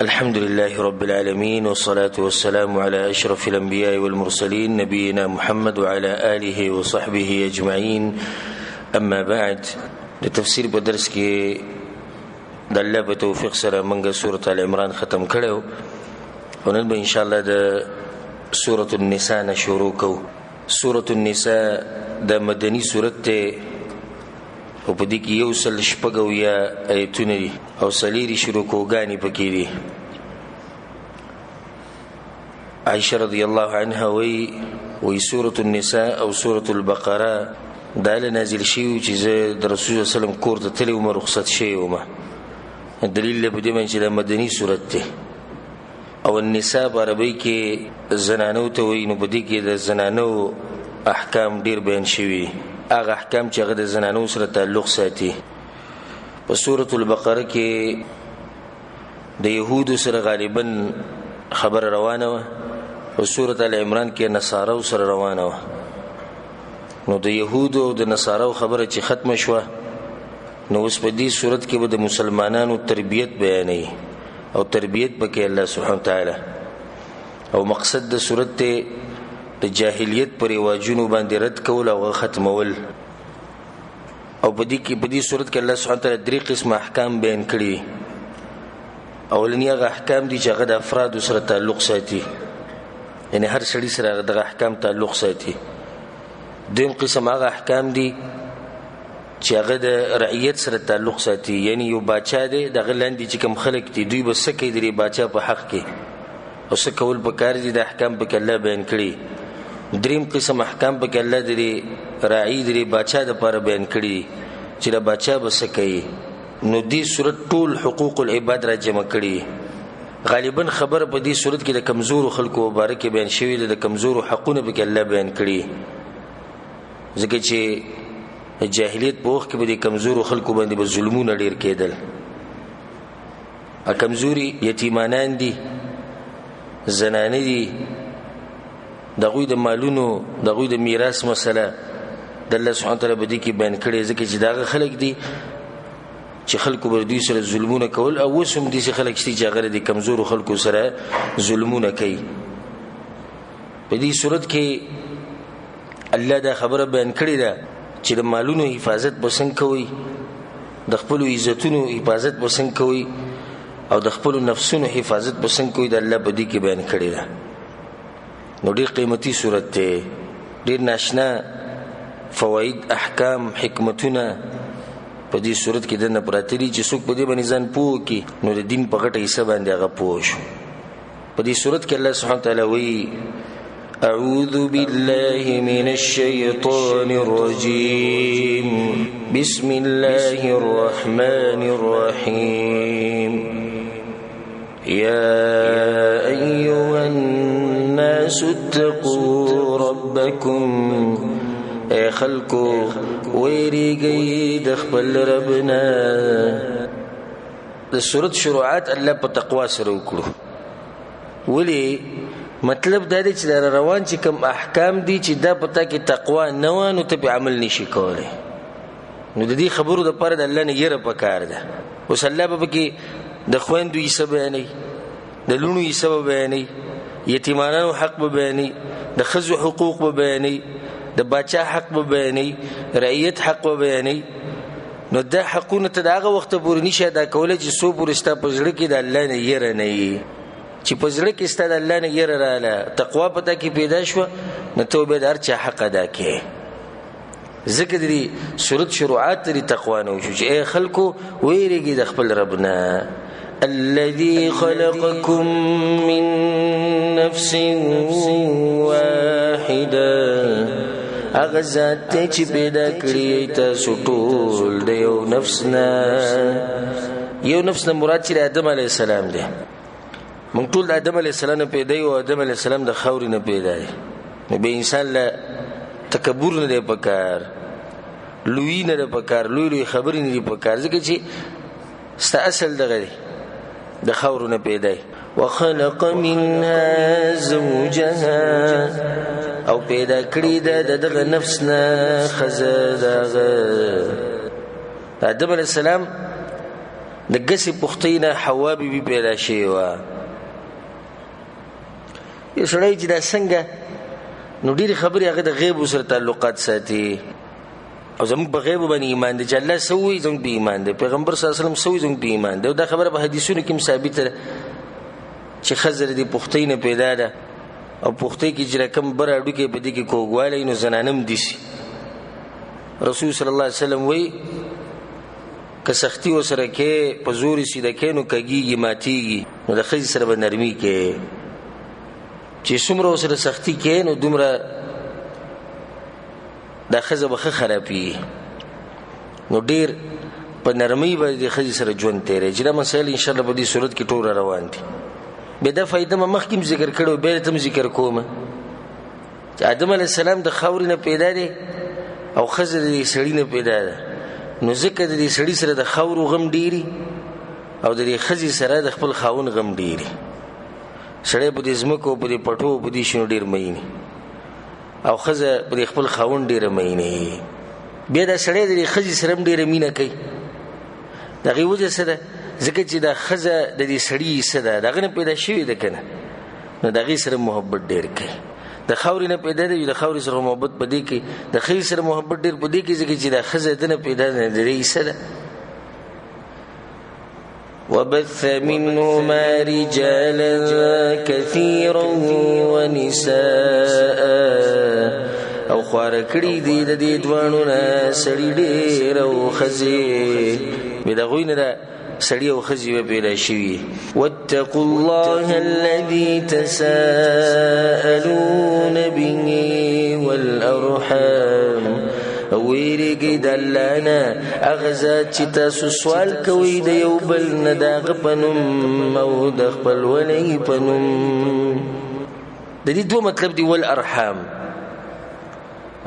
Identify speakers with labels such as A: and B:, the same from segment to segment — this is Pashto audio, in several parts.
A: الحمد لله رب العالمين والصلاة والسلام على أشرف الأنبياء والمرسلين نبينا محمد وعلى آله وصحبه أجمعين. أما بعد، لتفسير بدرس کې د الله په توفیق سره موږ سورة آل عمران ختم کړو او نن به ان شاء الله د سورة النساء نه شروع کوو. سورة النساء د مدني سورت ته او په دې کې یو سل شپږ یا آیتونه دي او سلیری شروع کوګانی پکې دي. عائشة رضی الله عنها وی سورة النساء او سورة البقره دا له نازل شي چې د رسول الله صلی الله علیه وسلم کور ته تللی او رخصت شي او دلیل په دې باندې چې د مدني سورت ته او النساء عربی کې زنانو ته وی نو په دې کې د زنانو احکام ډیر بیان شوي، هغه احکام چې هغه د زنانو سره تعلق ساتي. په سورة البقره کې د يهودو سره غالبا خبر روانه و او سورة آل عمران کې نصارو سره روانه و. نو د يهودو او د نصارو خبره چې ختم شوه نو اوس په دې صورت کې به د مسلمانانو تربیت بیانوي او تربیت پکې الله سبحانه وتعالی او مقصد د صورت ته د جاهلیت پر رواجونو باندې رد کول او ختمول. او په دې صورت کې الله سبحانه وتعالی درې قسم احکام بیان کړي. اولنی هغه احکام دي چې هغه د افراد سره تعلق ساتي، یعنی هر سړي سره د احکام تعلق ساتي. دویم قسم هغه احکام دي چې هغه د رعیت سره تعلق ساتي، یعنی یو باچا دی دغه لاندې چې کوم خلک دي دوی به څه کوي د باچا په حق کې او څه کول پکار دي، د احکام پکې الله بیان کړي. دریم قسم احکام پکې الله د راعي د باچا د لپاره بیان کړي چې د باچا به څه کوي. نو دې صورت ټول حقوق العباد را جمع کړي. غالبا خبر په دې صورت کې د کمزورو خلکو مبارک بیان شوی، د کمزورو حقونه پکې الله بیان کړي، ځکه چې جاهلیت په وخت کې به د کمزورو خلکو باندې به ظلمونه ډیر کېدل. ا کمزوري یتیمانان دي، زنانه دي، دغوی د مالونو دغوی د میراث مسله د الله سبحانه وتعالی په دې کې بیان کړي، ځکه چې داغه خلک دي چې خلکو بر دوی سره ظلمونه کول او وسم دي چې خلک شتي چې هغه د کمزورو خلکو سره ظلمونه کوي. په دې صورت کې الله دا خبره بیان کړې ده چې د مالونو حفاظت بسنګ کوي، د خپل عزتونو حفاظت بسنګ کوي او د خپل نفسونو حفاظت بسنګ کوي. د الله په دې کې بیان کړی ده. نو ډېر قیمتي صورت ده، ډېر ناشنا فواید، احکام، حکمتونه په دې صورت کې د نه پراته دي چې څوک په دې باندې ځان پوه کړي نو د دین په غټه حصہ باندې هغه پوه شو. په دې صورت کې الله سبحانه وتعالی وایي أعوذ بالله من الشيطان الرجيم بسم الله الرحمن الرحيم يا أيها الناس اتقوا ربكم اے خلقو ویریږئ د خپل ربنا. د سورت شروعات الله په تقوا سره وکړو. ولی مطلب دا دی چې دا روان چې کوم احکام دي چې دا پتا کې تقوا نه و نو ته په عمل نشي کولای. نو د دې خبرو د پاره د الله نه یره پکار ده. اوس الله به کې د خويندو یې سبب بیانې، د لونو یې سبب بیانې، یتیمانو حق به بیانې، د خزو حقوق به بیانې، د باچا حق به بیانې، رعیت حق به بیانې. نو دا حقونه ته دغه وخت پورې نشه دا کولای چې سو پورې ستا په ځړ کې د الله نه یره نه وي، چې په ځړ کې ستاسو الله نه یره رااله، تقوا پتا کې پیدا شو، نو توبه دار چې حق ادا کړي. ذکر دې صورت شروعات دې تقوا نه وشو چې اے خلکو ویریږي د خپل ربنا. الذي خلقكم من نفس واحده، هغه ذات چې پیدا کړی تاسو ټول د یو نفس نه. یو نفس نه مراد چې آدم علیه السلام دی. موږ ټول د آدم علیه السلام نه پیدا یو، آدم علیه السلام د خاورې نه پیدا دی. نو به انسان له تکبر نه دی پکار، لوی نه دی پکار، لوی خبرې نه دی پکار، ځکه چې ستا اصل دغه دی د خاورو نه پیدا دی. وخلق منها زوجها، او پیدا کړی دغه نفس نه خزه دغه آدم علیه السلام د ګسې پختۍ نه حوا بیبي پیدا شوې وه. یو سړی چې دا څنګه نو ډېرې خبرې هغه د غیبو سره تعلقات ساتي او زموږ په غیبو باندې ایمان دی چې الله څه وایي زموږ په ایمان دی، پیغمبر صلی الله علیه وسلم څه وایي زموږ په ایمان دی. او دا خبره په حدیثونو کې هم ثابته ده چې ښځه د پختۍ نه پیدا ده او پختۍ کې چې رقم بر هډوکی په دې کې کوږوالی نو زنانه هم دیسي. رسول صلی الله علیه وسلم وایي که سختی ورسره کې په زور یې سیده کې نو کږېږي ماتېږي، نو د ښځې سره به نرمي کې چې څومره ورسره سختی کې نو دومره دا ښځه به ښه خرابېږي. نو ډېر په نرمۍ به د ښځې سره ژوند تېری چې دا مسایل انشاءالله په دې صورت کې ټول روان دي. بیا دا فایده مې مخکې هم ذکر کړی و، بیا ته هم ذکر کوم چې آدم علیه السلام د خاورې نه پیدا دی او ښځه د دې سړي نه پیدا ده. نو ځکه د دې سړي سره د خاورو غم ډېري او د دې ښځې سره د خپل خاوند غم ډېري. سړی په دې ځمکو په دې پټو په دې شنو ډېر مینې او ښځه په دې خپل خاوند ډېره مینې. بیا دا سړی د دې ښځې سره هم ډېره مینه کوي. د هغې وجه څه ده؟ ځکه چې دا ښځه د دې سړي څه ده، د هغه نه پیدا شوې ده که نه، نو د هغې سره محبت ډېر کوي. د خاورې نه پیدا دی، د خاورې سره محبت په دې کې، د ښځې سره محبت ډېر په دې کې ځکه چې دا ښځه د نه پیدا ده، د دې څه ده. وبث منهما رجالا كثيرا ونساء او خواره کړي دي د دې دواړو نه سړي ډېر او ښځې، بې د هغوی نه ده سړي او ښځې به پیدا شوي. واتقوا الله الذي تساءلون به والأرحام او ویریږئ د الله نه هغه ذات چې تاسو سوال کوئ د یو بل نه د هغه په نوم او د خپلولۍ په نوم. د دې دوه مطلب دی والارحام.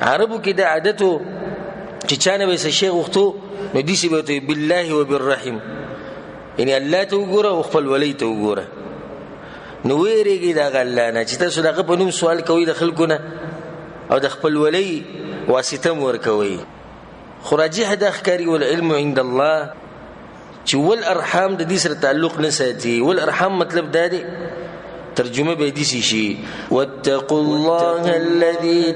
A: عربو کې د عادتو چې چا نه به څه شی غوښتو نو داسې به ورته بالله وبالرحم، یعنې الله ته وګوره او خپلولۍ ته وګوره. نو ویریږئ د هغه الله نه چې تاسو د هغه په نوم سوال کوئ د خلکو نه او د خپلولۍ واسطه مو ورکوئ. خو راجح دا ښکاري والعلم عند الله چې والارحام د دې سره تعلق نه ساتي. والارحام مطلب دا دی، ترجمه به داسې شي واتقوا الله الذي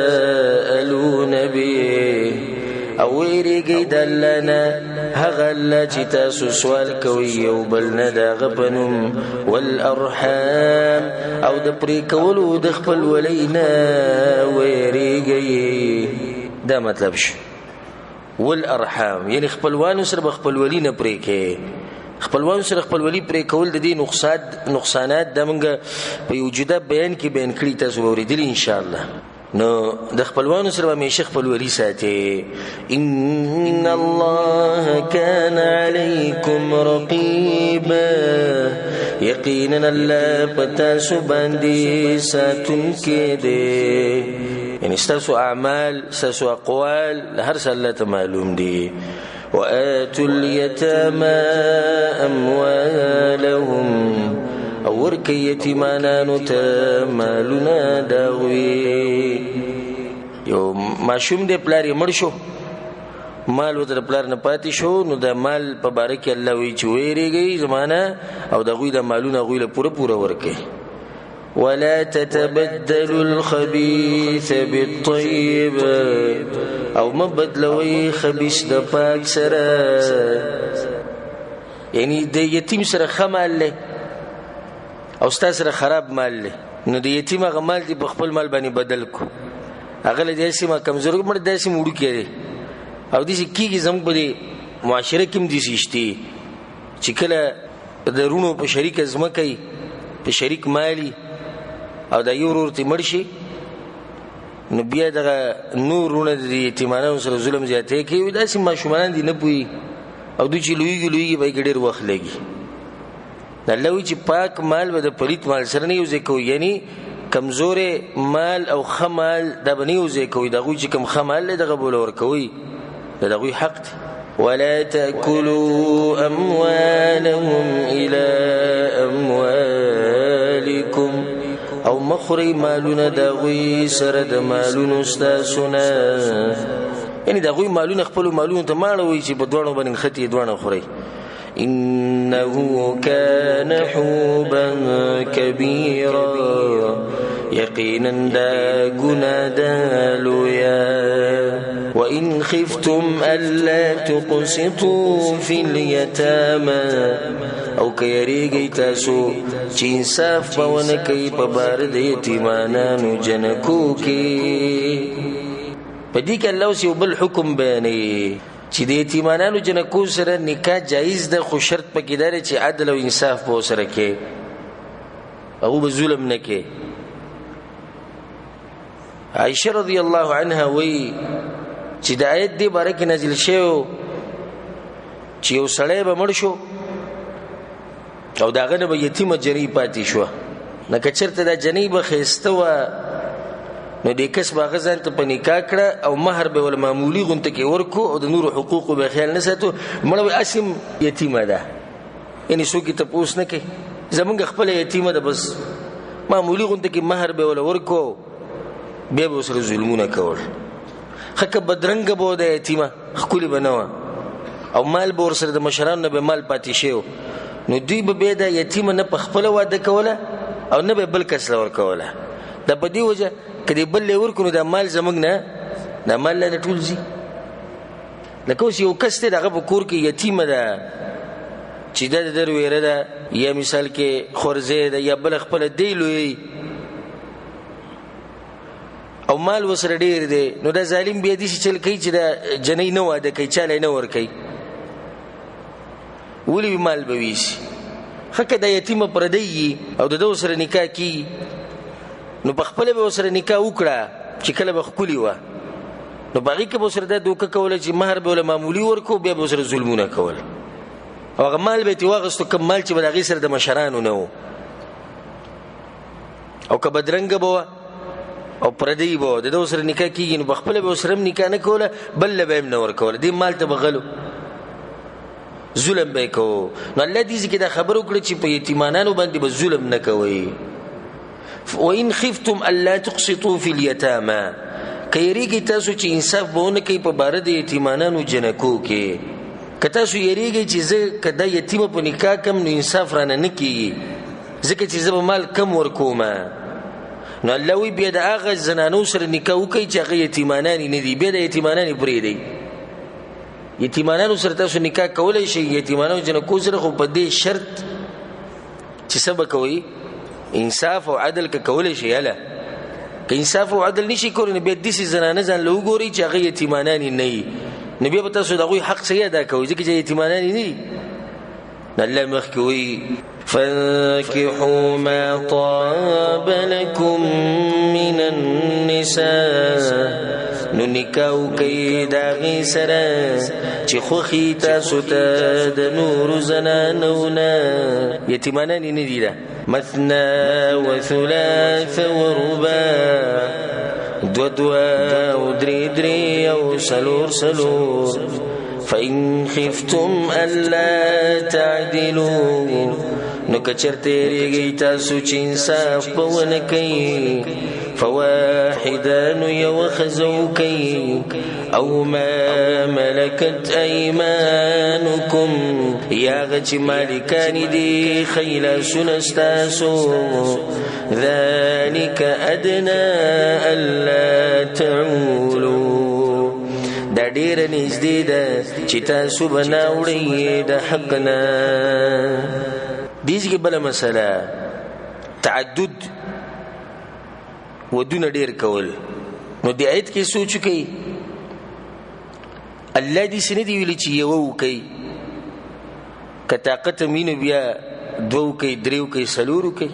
A: تساءلون به او ویریږئ د الله نه هغه الله چې تاسو سوال کوئ یو بل نه د هغه په نوم. والارحام او د پرې کولو د خپلولۍ نه ویریږئ. دا مطلب شو والارحام، یعنې خپلوانو سره به خپلولي نه پرې کوې. خپلوانو سره خپلولي پرې کول د دې نقصانات دا موږ په یو جدا بیان کې بیان کړي، تاسو به اورېدلي انشاءالله. نو د خپلوانو سره به همیشه خپلولي ساتي. ان الله كان عليكم رقيبا، یقینا الله په تاسو باندې ساتونکی دی، یعنې ستاسو اعمال ستاسو اقوال هر څه الله ته معلوم دي. وآتوا اليتامى أموالهم او ورکئ یتیمانانو ته مالونه د هغوی. یو ماشوم دی پلار یې مړ شو، مال ورته د پلار نه پاتې شو، نو د مال په باره کې الله وایي چې ویریږئ زما نه او د هغوی د مالونه هغوی له پوره پوره ورکئ. ولا تتبدلوا الخبيث بالطيب او مبدلوي خبيث د پاک سره، یعنی د یتیم سره ښه مال له او ستا سره خراب مال له، نو د یتیم هغه مال دی په خپل مال باندې بدل کو. هغه له داسې ما کمزوري مړ داسې وړوکی دی او داسې کېږي زموږ په دې معاشره کې هم داسې شتې چې کله د رونو په شریکه ځمکه وي په شریک مالي او دا یو ورور ته مړ شي، نو بیا دغه نور رونه د یتیمانانو سره ظلم زیاتی کوي. داسې ماشومان دي نه پوهېږي او دوی چې لویږي به یې ډېر وخت لګي. الله وایي چې پاک مال به د پلیت مال سره نه یوځای کوي، یعنی کمزورې مال او ښه مال دا به نه یوځای کوي. د هغوی چې کوم ښه مال دی دغه به له ورکوئ، د هغوی حق دی. ولا تأكلوا أموالهم إلى أموالكم او مخورئ مالونه د هغوی سره د مالونو ستاسو نه یعنی د هغوی مالونه خپلو مالونو ته مه اړوئ چې په دواړو باندې نښتې دواړه خورئ. إنه كان حوبا كبيرا يقينا دا گناه دا لویا. وإن خفتم ألا تقسطوا في اليتامى او کيریږي تاسو چې انصاف به ونه کوي په بار د یتیمانانو جنکو کې. په دې کې الله اوس یو بل حکم بیانوي چې د یتیمانانو جنکو سره نکاح جایز ده، خو شرط پکې دی چې عدل او انصاف به ورسره کې، هغه به ظلم نه کې. عائشه رضی الله عنها وایي چې د آیت دې باره کې نازل شوی چې یو سړی به مړ شو او د هغه نه به یتیمه جنۍ پاتې شوه، نه که چېرته دا جنۍ به ښایسته وه نو دې کس به هغه ځان ته په نکاح کړه او مهر به ول معمولي غونته کې ورکو او د نورو حقوقو به خیال نه ساتو، مړه به اسیم یتیمه ده. یعنې څوک یې تپوس نه کوي، زمونږ خپله یتیمه ده، بس معمولي غونته کې مهر به ول ورکو، بیا به ورسره ظلمونه کول. ښه که بدرنګه به وه د یتیمه، ښکلې به نه وه او مال به ورسره د مشرانو نه به مال پاتې شوی، نو دوی به بیا د یتیمه نه په خپله واده کوله او نه به بل کس له ورکوله. دا په دې وجه که دې بل له ورکو نو دا مال زموږ نه، دا مال له ټول ځي. لکه اوس یو کس دی د هغه په کور کې یتیمه ده چې دا د در ویره ده، یا مثال کې خورزی ده، یا بله خپله دی لوی او مال ورسره ډېر دی، نو دا ظالم بیا داسې چل کوي چې دا جنۍ نه واده کوي، چاله یې نه ورکوي، ولې مال به ویسي. ښه که دا یتیمه پردی او د ده ورسره نکاح کېږي نو په خپله به ورسره نکاح وکړه چې کله به ښکلې وه، نو په هغې کې به ورسره دا دوکه کوله چې مهر به ورله معمولي ورکړو، بیا به ورسره ظلمونه کول او هغه مال به یې ترې واخېستو، کوم مال چې به د هغې سره د مشرانو نه و. او که بدرنګه به وه او پردی به وه، د ده ورسره نکاح کېږي نو په خپله به ورسره هم نکاح نه کوله، بل له به یې هم نه ورکوله، دې مال ته به غلو، ظلم به یې کوو. نو الله دې ځکه دا خبر وکړه چې په یتیمانانو باندې به ظلم نه کوئ. وإن خفتم ألا تقسطوا في اليتامى که یریږئ تاسو چې انصاف به ونه کوي په باره د یتیمانانو جنکو کې، که تاسو یریږئ چې زه که دا یتیمه په نکاح کم نو انصاف رانه نه کېږي ځکه چې زه به مال کم ورکومه، نو الله وایي بیا د هغه زنانو سره نکاح وکړئ چې هغه یتیمانانې نه دي، بیا د یتیمانانې پرېږدئ. یتیمانانو سره تاسو نکاح کولی شئ، یتیمانانو جنکو سره، خو په دې شرط چې څه به کوئ، انصاف او عدل که کولی شي. هله که انصاف او عدل نشي کولی نو بیا داسې زنانه ځان له وګورئ چې هغه یتیمانانې نه وي، نو بیا به تاسو د هغوی حق صحیح ادا کوئ ځکه چې یتیمانانې نه دي. الله مخکې وایي فانكحوا ما طاب لكم من النساء نو نکاح وکئ د هغې سره چې خوښي تاسو ته د نورو زنانو نه، یتیمانانې نه دي. ده مثنى وثلاث ورباع، دو او درې درې او څلور څلور. فإن خفتم ألا تعدلوا نو که چرته یریږئ تاسو چې انصاف به ونه کوئ، فواحده نو یوه ښځه وکئ، او ما ملکت ایمانکم یا هغه چې مالکانې دي ښی لاسونه ستاسو، ذلک ادنی الا تعولوا دا ډېره نږدې ده چې تاسو به نه اوړئ د حق نه. دې کې بله مسله تعدد ودونه ډېر کول. نو دې آیت کې سوچ وکئ الله دې څه نه دي ویلي چې یوه وکئ، که طاقت هم وي نو بیا دوه وکئ، درې وکئ، څلور وکئ.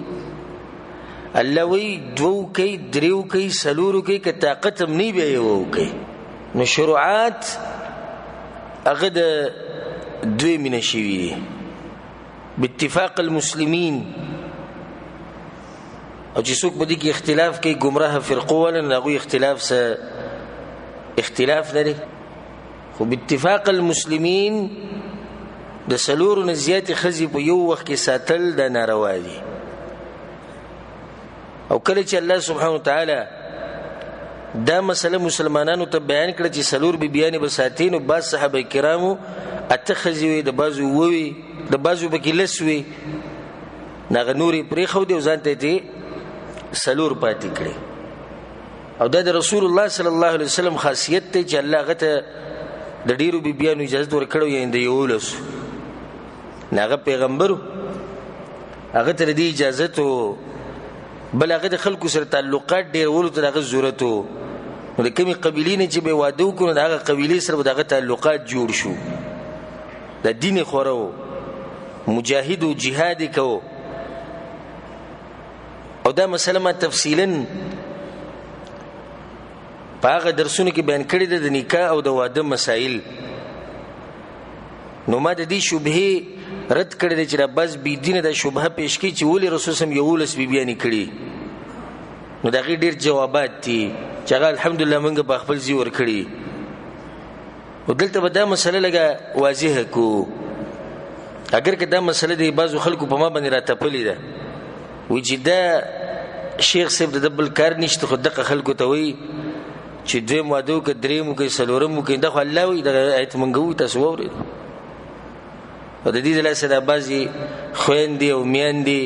A: الله وایي دوه وکئ، درې وکئ، څلور وکئ، که طاقت هم نه بیا یوه وکئ. نو شروعات هغه د دوی مینه شوي دي باتفاق المسلمین، او چې څوک په دې کې اختلاف کوي ګمراه فرقو والا نو هغوی اختلاف لري، خو باتفاق المسلمین د څلورو نه زیاتې ښځې په یو وخت کې ساتل دا ناروا دي. او کله چې الله سبحانه وتعالی دا مسله مسلمانانو ته بیان کړه چې سلور بیبیانې به ساتي، نو بعض صحابه کرامو اته ښځې وي، د بعضو ووي، د بعضو پکې لس وي، هغه نورې پرېښودې او ځان ته یې سلور پاتې کړې. او دا د رسول الله صلی الله علیه وسلم خاصیت دی چې الله هغه ته د ډېرو بیبیانو اجازت ورکړی یا د 11 هغه پیغمبر هغه ته د دې اجازت و، بل هغه د خلکو سره تعلقات ډېرولو ته د هغه ضرورت و. نو د کومې قبیلې نه چې به واده وکړو نو د هغه قبیلې سره به د هغه تعلقات جوړ شو. د دین یې خوره و، مجاهد و جهاد یې کوو. او دا مسله ما تفصیلا په هغه درسونو کې بیان کړې ده د نکاح او د واده مسایل. نو ما د دې شبهې رد کړی دی چې دا بس بېدینه دا شبهه پیش کړي چې ولې رسول صلی الله علیه وسلم 11 بیبیانې کړي. نو د هغې ډېر جوابات دي چې هغه الحمدلله موږ په خپل ځای ورکړي. او دلته به دا مسله لږه واضحه کړو، اگر که دا مسله د بعضو خلکو په ما باندې راتپلې ده، وایي چې دا شیخ صاحب د بل کار نشته، خو دغه خلکو ته وایي چې دویم واده وکړه، درېیم وکړئ، څلورم وکړئ. دا خو الله وایي، دغه آیت موږ وایو، تاسو واورئ. او د دې د لاسه دا بعضې خویندې او میندې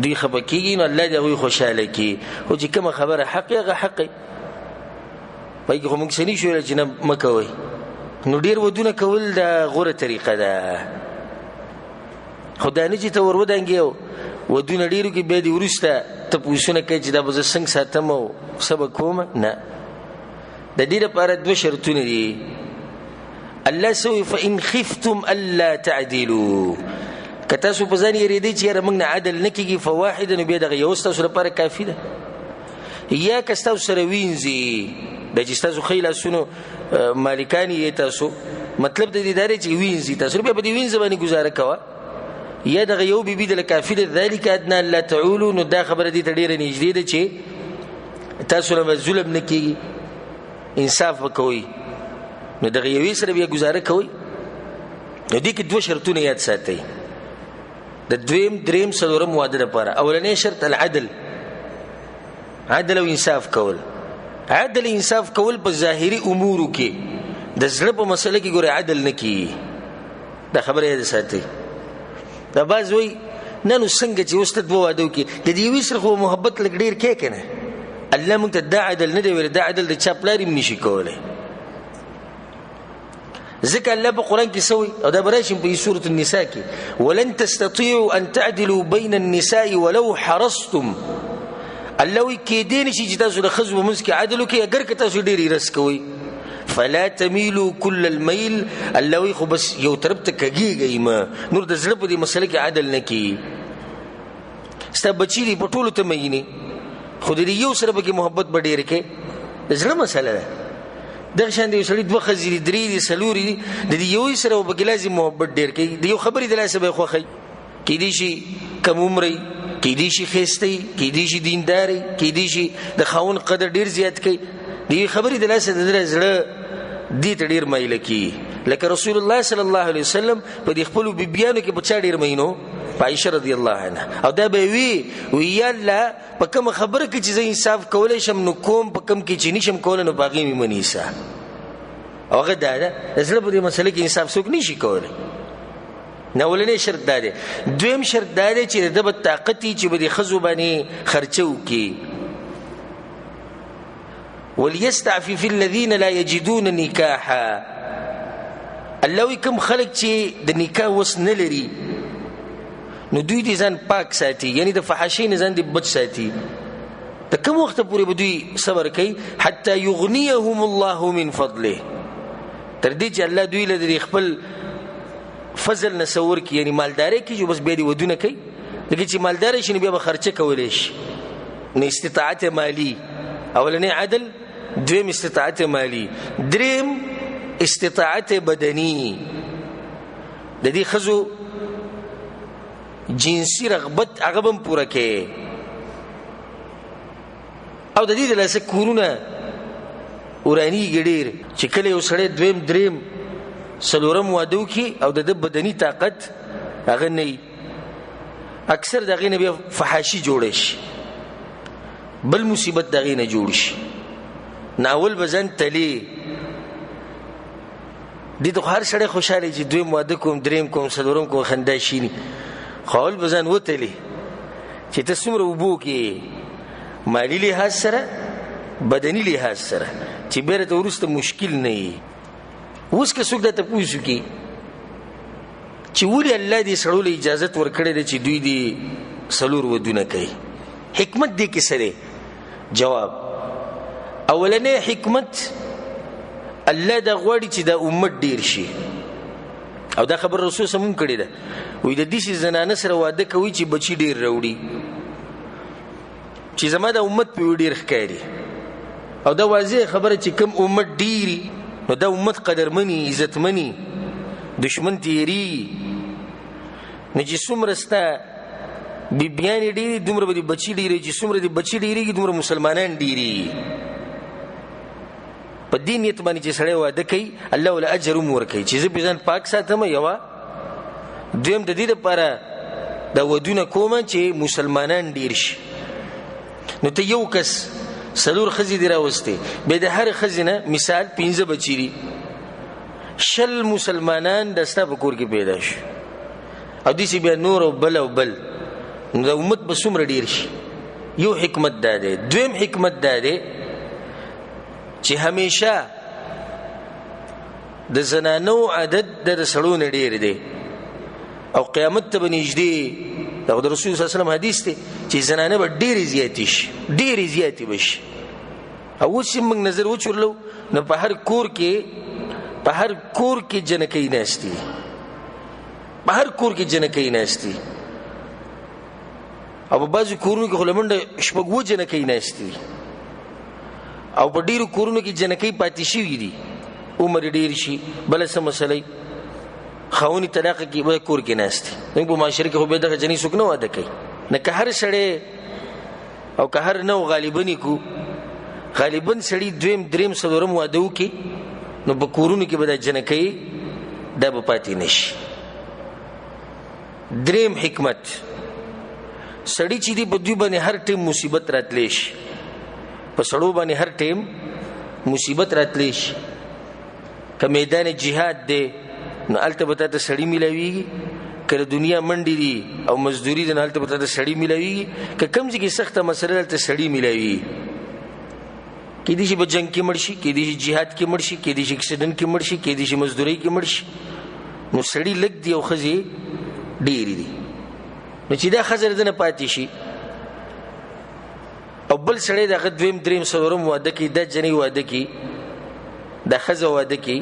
A: دوی خفه کېږي، نو الله د هغوی خوشحاله کړي. خو چې کومه خبره حق یې هغه حق یې پای کې خو موږ څه نشو ویلی چې نه مه کوئ. نو ډېر ودونه کول دا غوره طریقه ده، خو دا نه چې ته ور ودانګې او ودونه ډېرو کې بیا دې وروسته تپوسونه کوي چې دا به زه څنګه ساتم او څه به کوم. نه، د دې لپاره 2 شرطونه دي. الله سوی فإن خفتم ألا تعدلوا، که تاسو په ځان یېرېدئ چې یاره موږ نه عدل نه کېږي فواحده، نو بیا دغه یو ستاسو لپاره کافي ده. یا که ستاسو سره وینځي، دا چې ستاسو ښی لاسونو مالکان یې تاسو، مطلب د دې دا دی چې وینځي تاسو، بیا په دې وینځه باندې ګزاره کوه. یا دغه یو بیبي دله کافي ده. ذلک ادنی الا تعولوا، نو دا خبره دې ته ډېره نږدې ده چې تاسو نه به ظلم نه کېږي، انصاف به کوئ. نو دغه یوې سره بیا ګزاره کوئ. نو دې کې 2 شرطونه یاد ساتئ د دویم، درېیم، څلورم واده لپاره. اولنی شرط العدل، عدل او انصاف کول. عدل انصاف کول په ظاهري امورو کې، د زړه په مسله کې ګوره عدل نه کېږي. دا خبره یاد ساتئ. دا بعض وایي نه نو څنګه چې اوس ته 2 واده وکړي، د دې یوې سره خو محبت لږ ډېر کې که نه. الله موږ ته دا عدل نه دی ویلی، دا عدل د چا پلار هم نشي کولی. ځکه الله په قرآن کې څه وایي، او دا به راشي په سورة النساء کې، ولن تستطيعوا ان تعدلوا بين النساء ولو حرصتم. الله وایي کېدی نشي چې تاسو د ښځو په منځ کې عدل وکړئ، اگر که تاسو ډېر حرص کوئ. فلا تميلوا كل الميل، الله وایي خو بس یو طرف ته کږېږئ مه، نور د زړه په دې مسله کې عدل نه کړي. ستا بچي دي په ټولو ته مینې، خو د دې یو سره پکې محبت به ډېر کړې، د زړه مسله ده. دغه شان د یو سړي 2 ښځې دي، 3 دي، 4 دي، د دې یوې سره به پکې لازم محبت ډېر کوي. د یو خبرې د لاسه به یې خوښوي، کېدای شي کم عمری، کېدای شي ښایسته وي، کېدای شي دیندار وي، کېدای شي د خاوند قدر ډېر زیات کوي. د یوې خبرې د لاسه د زړه دې ته ډېر میله کېږي. لکه رسول الله صلی الله علیه وسلم په دې خپلو بیبیانو کې په چا ډېر مینو؟ په عایشه رضی الله عنها. او دا به وي یا الله په کومه خبره کې چې زه انصاف کولی شم نو کوم، په کوم کې چې نشم کولی نو په هغې مې مه نیسه. او هغه دا ده د زړه په دې مسله کې انصاف څوک نشي کولی. نه، اولنی شرط دا دی. دویم شرط دا دی چې د به طاقت وي چې به د ښځو باندې خرچه وکړي. وليستعفف الذين لا يجدون نکاحا، الله وایي کوم خلک چې د نکاح وس نه لري نو دوی دې ځان پاک ساتي، یعنی د فحاشۍ نه ځان دې بچ ساتي. د کوم وخته پورې به دوی صبر کوي؟ حتی یغنیهم الله من فضله، تر دې چې الله دوی له د خپل فضل نه څه ورکړي، یعنی مالدارۍ کېږي بس بیا دې ودونه کوي. لکه چې مالداره شي نو بیا به خرچه کولی شي. نو استطاعت مالی، اولنی عدل، دویم استطاعت مالی، دریم استطاعت بدنی. د دې ښځو جنسي رغبت هغه به هم پوره کوي. او د دې د لاسه کورونه ورانیږي ډېر چې کله یو سړی دویم، دریم، څلورم واده وکړي او د ده بدني طاقت هغه نه وي، اکثر د هغې نه بیا فحاشي جوړه شي، بل مصیبت د هغې نه جوړ شي. نو اول به ځان تلي دې ته هر سړی خوشحاله چې دویم واده کوم دریم کوم څلورم کوم خندا شیني خو اول به ځان وتلي چې ته څومره اوبو کې مالی لحاظ سره بدني لحاظ سره چې بیره ته وروسته مشکل نه وي. اوس که څوک دا تپوس وکړي چې ولې الله دې سړو له اجازت ورکړې ده چې دوی دې 4 ودونه کوي حکمت دې کې څه دی؟ جواب اولنې حکمت الله دا غواړي چې دا امت ډیر شي او دا خبر رسول صلی الله علیه وسلم کړی ده وې د دې زنانه سره واده کوي چې بچی ډیر راوړي چې زما د امت په ډیر ښکاري او دا واضح خبره چې کوم امت ډیری نو دا امت قدرمنی عزتمنی دشمن تیری نه چې څومره ستا بیبیانې ډیری دومره به د بچی ډیری چې څومره د بچی ډیریږي دومره مسلمانان ډیری په دې نیت باندې چې سړی واده کوي الله ول اجر ورکوي چې زه به ځان پاک ساتم یوه دویم د دې لپاره دا ودونه کومه چې مسلمانان ډیر شي. نو ته یو کس 4 ښځې دې راوستې بیا د هر ښځې نه مثال 15 بچي دي 20 مسلمانان د ستا په کور کې پیدا شي او داسې بیا نور او بل نو د امت به څومره ډیر شي. یو حکمت دا دی. دویم حکمت دا دی چې همیشه د زنانو عدد د سړو نه ډیر دی او قیامت ته به نږدې دا د رسول صلی الله علیه وسلم حدیث دی چې زنانه به ډیرې زیاتې شي ډیرې زیاتې به شي. او اوس چې موږ نظر وچورلو نو په هر کور کې جنکۍ ناستې په هر کور کې جنکۍ ناستې او په بعضو کورونو کې خو له منډه 6 جنکۍ ناستې او په ډیرو کورونو کې جنکۍ پاتې شوي دي عمر ډیر شي بله څه مسئله خاوني طلاق کې به کور کې ناستې موږ په معاشره کې خو به دغه جنۍ څوک نه واده کوي نه که هر سړی او که هر نو غالبا سړی دویم دریم څلورم واده وکړي نو په کورونو کې به دا جنکۍ دا به پاتې نشي. دریم حکمت سړی چې دی په دوی باندې هر ټیم مصیبت راتلی شي په سړو باندې هر ټیم مصیبت راتلی شي که میدان جهاد دی نو هلته به تاته سړي میلاویږي که د دنیا منډې دي او مزدوري ده نو هلته به تاته سړي میلاویږي که کوم ځای کې سخته مسله هلته سړي میلاویږي کېدای شي په جنګ کې مړ شي کېدای شي جهاد کې مړ شي کېدای شي اکسیډنټ کې مړ شي کېدای شي مزدورۍ کې مړ شي نو سړي لږ دي او ښځې ډېرې دي نو چې دا ښځه د نه پاتې شي او بل سړی د هغه دویم دریم څلورم واده کوي دا جنۍ واده کوي دا ښځه واده کوي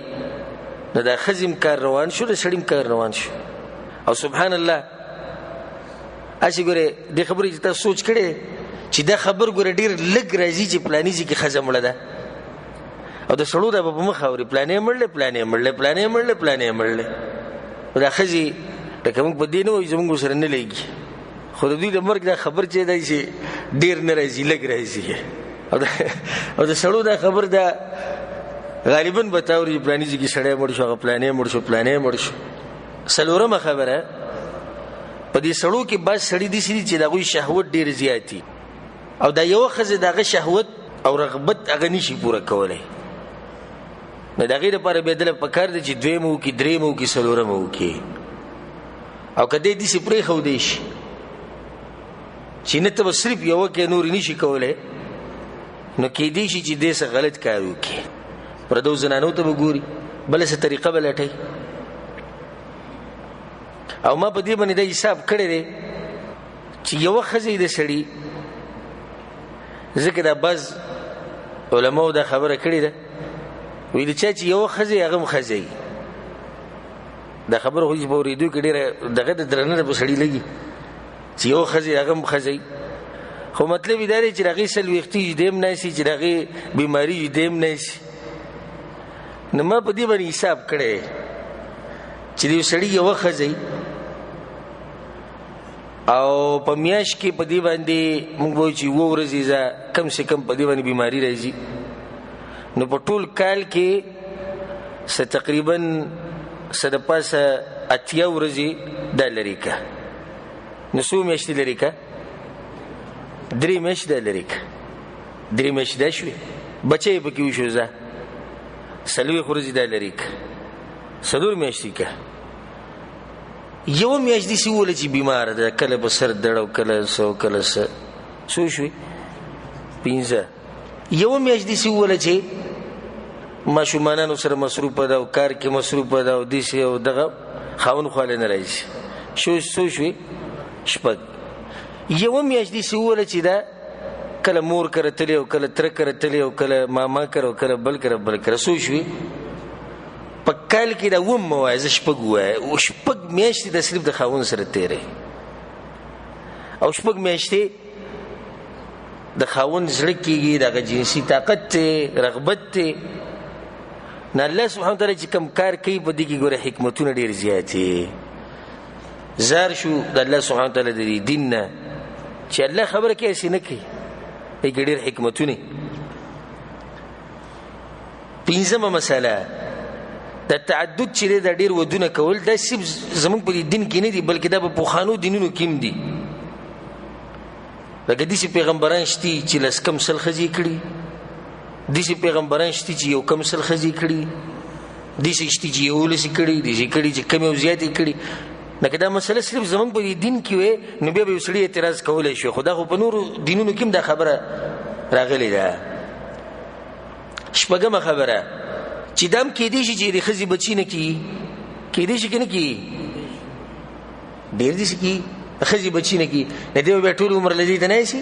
A: نو دا ښځې هم کار روان شو د سړي هم کار روان شو. او سبحان الله هسې ګورې دې خبرې چې تاسو سوچ کړی چې دا خبر ګوره ډېر لږ راځي چې پلاني ځای کې ښځه مړه ده او د سړو دا به په مخ اوري پلانې مړلې پلانې مړلې پلانې مړلې پلانې مړلې دا ښځې لکه موږ په دې نه وایو زموږ ورسره نه لګي خو د دوی د مرګ دا خبر چې دی چې ډېر نه راځي لږ راځي او د سړو دا خبر دا غالبا به تا اوري چې پلاني ځای کې سړی مړ شو هغه پلانې مړ شو پلانې مړ شو. څلورمه خبره په دې سړو کې بعض سړي داسې دي چې د هغوی شهوت ډېر زیات دي او دا یوه ښځه د هغه شهوت او رغبت هغه نشي پوره کولی نو د هغې دپاره بیا دله پکار دی چې دویمه وکړي درېیمه وکړي څلورمه وکړي او که دی داسې پرېښودی شي چې نه ته به صرف یوه کې نورې نشي کولی نو کېدی شي چې دې څه غلط کار وکړي پردو زنانو ته به ګوري بله څه طریقه به لټوي. او ما په دې باندې دا حساب کړی دی چې یوه ښځه د سړي ځکه دا بعض علماو دا خبره کړې ده وایي د چا چې یوه ښځه هغه هم ښځه وي دا خبره خو چې په اورېدو کې ډېره دغه د درنه ده په سړي لګي چې یوه ښځه هغه هم ښځه وي خو مطلب یې دا دی چې د هغې څلوېښتي وي دی هم ناسي چې د هغې بیماري وي دی هم ناسي. نو ما په دې باندې حساب کړی چې د یو سړي یوه ښځه او په میاشت کې په دې باندې موږ وایو چې 7 ورځې کم سے کم په دې باندې بیماري راځي نو په ټول کال کې تقریبا د پاسه 80 ورځې دا لري که نو څو میاشتې لري که 3 میاشتې دا لري که 3 میاشتې دا شوې بچی پکې وشو ځه څلوېښت ورځې دا لرې که 4 میاشتې که یوه میاشت داسې ووله چې بیماره ده کله به سر دړ او کله څه او کله څه څو شوې 5 یوه میاشت داسې ووله چې ماشومانانو سره مصروفه ده او کار کې مصروفه ده او داسې او دغه خاوند خواله نه راځي څو شوې 6 یوه میاشت داسې ووله چې دا کله مور کره تللی او کله تره کره تللی او کله ماما کره او کله بل کره څو شوې په کال کې دا 9 ووایه زه 6 ووایه او 6 میاشتې د صرف د خاوند سره تېری او 6 میاشتې د خاوند زړه کېږي دغه جنسي طاقت دی رغبت دی نه الله سبحانه وتعالی چې کوم کار کوي په دې کې ګوره حکمتونه ډېر زیات دي زار شو د الله سبحانه وتعالی د دین نه چې الله خبره کوي هسې نه کوي دې کې ډېر حکمتونه 5مه مسله د تعدد چې دی دا ډېر ودونه کول دا صرف زموږ په دین کې نه دي بلکې دا په پخوانو دینونو کې هم دي لکه داسې پیغمبران شتي چې 10 کم سل ښځې کړي داسې پیغمبران شتي چې 1 کم سل ښځې کړي داسې شتي چې 11 کړي داسې کړي چې کم او زیاتې کړي لکه دا مسله صرف زموږ په دین کې وی نو بیا به یو سړي اعتراض کولی شي خو دا خو په نورو دینونو کې هم دا خبره راغلې ده 6مه خبره چې دام کېدی شي چې د ښځې بچي نه کېږي کېدی شي که نه کېږي ډېر داسې کېږي ښځې بچي نه کېږي نه دی بیا ټول عمر له دې ته نه شي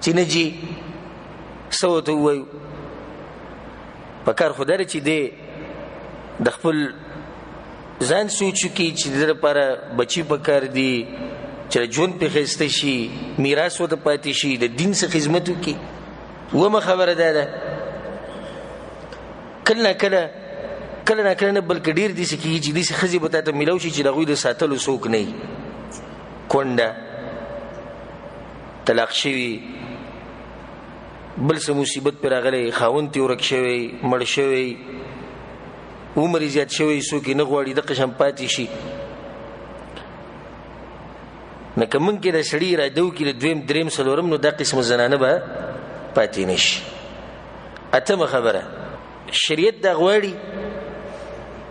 A: چې نه جي څه ورته ووایو په کار خو دا ده چې دی د خپل ځان سوچ وکړي چې د ده لپاره بچي په کار دي چې ژوند پرې ښایسته شي میراث ورته پاتې شي د دین څخه خدمت وکړي 9مه خبره دا ده کله نه کله نه بلکې ډېر داسې کېږي چې داسې ښځې به تا ته میلاو شي چې د هغوی د ساتلو څوک نه وي کونډه طلاق شوي بل څه مصیبت پرې راغلی خاوند ترې ورک شوی مړ شوی عمر یې زیات شوی څوک یې نه غواړي دغه شان پاتې شي نه که موږ کې د سړي اراده وکړي د 2م 3م 4م نو دا قسمه زنانه به پاتې نه شي 8مه خبره شریعت دا غواړي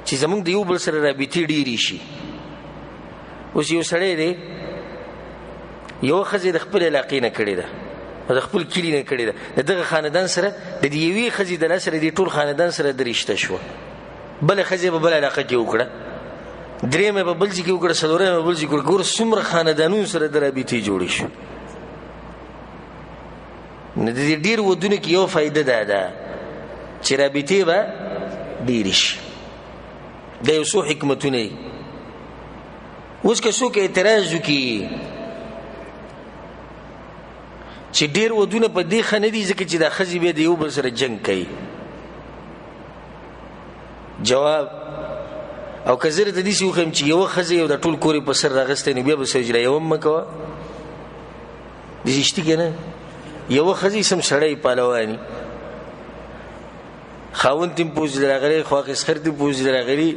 A: چې زموږ د یو بل سره رابطې ډېرې شي اوس یو سړی دی یوه ښځه د خپل علاقې نه کړې ده د خپل کلي نه کړې ده د دغه خاندان سره د دې یوې ښځې د لاسه د ټول خاندان سره د رشته شوه بله ښځه به بل علاقه کې وکړه 3مه به بل ځای کې وکړه 4مه به بل ځای کې وکړه ګوره څومره خاندانونو سره د رابطې جوړې شو نو د دې ډېر ودونو کې یو فایده دا ده چې رابطې به ډېرې شي دا یو څو حکمتونه دي اوس که څوک اعتراض وکړي چې ډېر ودونه په دې ښه نه دي ځکه چې دا ښځې بیا د یو بل سره جنګ کوي جواب او که زه درته داسې وښیم چې یوه ښځه یو د ټول کور یې په سر راغستی نو بیا به سجده یوه مه کوه داسې شتي که نه یوه ښځې سم سړی پالواني خاوند تیم پوز راغلی خواقس خر تیم پوز راغلی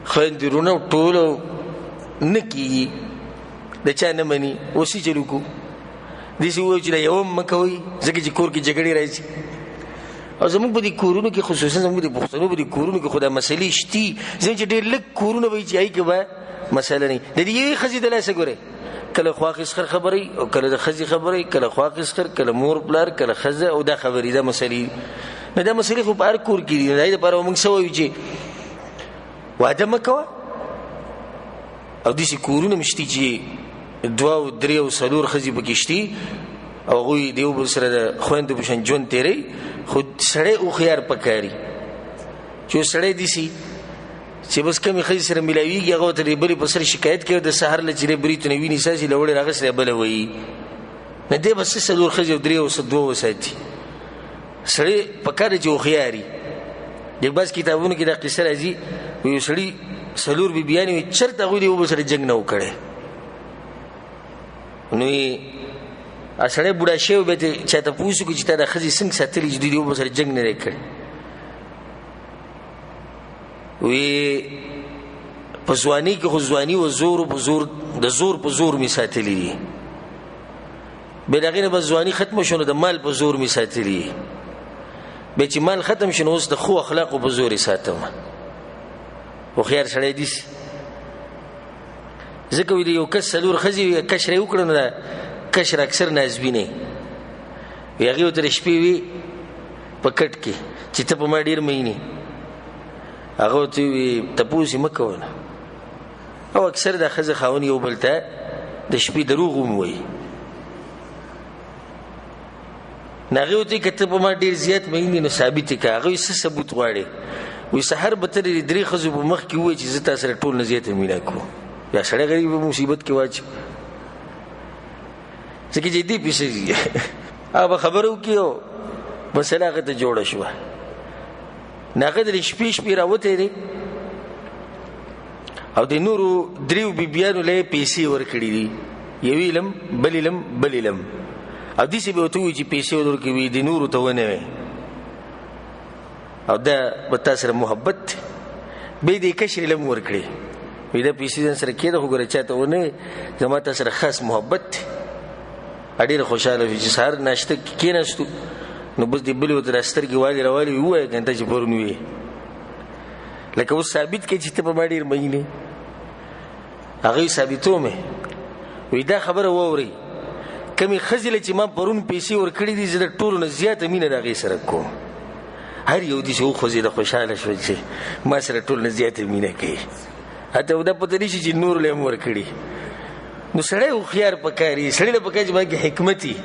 A: خویندې رونه ټول نه کېږي د چا نه مني اوس یې چلو کو داسې ووایو چې دا یوه مه کوئ ځکه چې کور کې جګړې راځي او زموږ په دې کورونو کې خصوصا زموږ د پښتنو په دې کورونو کې خو دا مسلې شتي ځکه چې ډېر لږ کورونه به وي چې هغې کې به مسله نه وي د دې یوې ښځې د لاسه ګورئ کله خواقس خر خبرې او کله د ښځې خبرې کله خواقس خر کله مور پلار کله ښځه او دا خبرې دا مسلې نو دا مسلې خو په هر کور کې دي د هغې دپاره موږ څه وایو چې واده مه کوه او داسې کورونه هم شتي چې 2 او 3 او 4 ښځې پکې شتي او هغوی د یو بل سره د خویندو په شان ژوند تېروي خو سړی هوښیار پکاري چې یو سړی داسې چې بس کمې ښځې سره میلاویږي هغه ورته د بلې په سر شکایت کوي د سهار له چې دی بریتو نه ویني ساسي له وړې راغسلی بله وایي نه دی به څه 4 ښځې او 3 او 2 وساتي سړی پکار دی چې هوښیار وي د بعض کتابونو کې دا قصه راځي یو سړي 4 بیبیانې وي چېرته هغوی د یو بل سره جنګ نه و کړی نو سړی بوډا شوی بیا ته چا تپوس وکړي چې تا دا ښځې څنګه ساتلي چې دوی د یو بل سره جنګ نه دی کړی وی په ځوانۍ کې خو ځواني و زور په زور د زور په زور مې ساتلي دي به دغه به ځواني ختم شونه د مال په زور می ساتلی به چې مال ختم شونه اوس د خو اخلاق په زور ساتم خو خیر سره دي ځکه ویل یو کس سلور خزي کشر یو کړنه دا کشر اکثر نازبینه یغه تر شپې وی پکټ کې چې ته په ما ډیر مینه هغه ته تپوسی مکونه او اکثر د خزه خاون یو بلته د شپې دروغ وموي ناغه ته کته په ما ډیر زیات مینه نو ثابت کا هغه څه ثبوت غواړي وي سحر به تر درې خزو په مخ کې وای چې زتا سره ټول نه زیات مینه کو یا سره غریب مصیبت کې واچ ځکه چې دې پیسې اوبه خبرو کیو مسله هغه ته جوړه شو ناغه د شپې راوته دي او د نورو دریو بیبيانو له پیسې ورکړي دي یویلم بللم او دې څه به وته چې پیسې ورکوي د نورو ته ونه او دا په سره محبت به دې کشر لم ورکړي وې دا پیسې سره کېده خو ګره چاته ونه زما سره خاص محبت اړیر خوشاله چې سهار ناشته کېناستو نو بس دی بل وتر سترګې والی راوالی وای کنده چې پرونوي لکه اوس ثابت کې چې ته په باندې مېنه هغه ثابتو مې وې دا خبره ووري کمی خزله چې ما پرون پیسې ور کړې دي زړه ټول نه زیاته مینه راغی سره کوم هر یو دي شو خوځي د خوشاله شو چې ما سره ټول نه زیاته مینه کوي اته ودا پته نشي چې نور له مور کړی نو سړی خو خيار پکاري سړی له پکای چې باندې حکمتي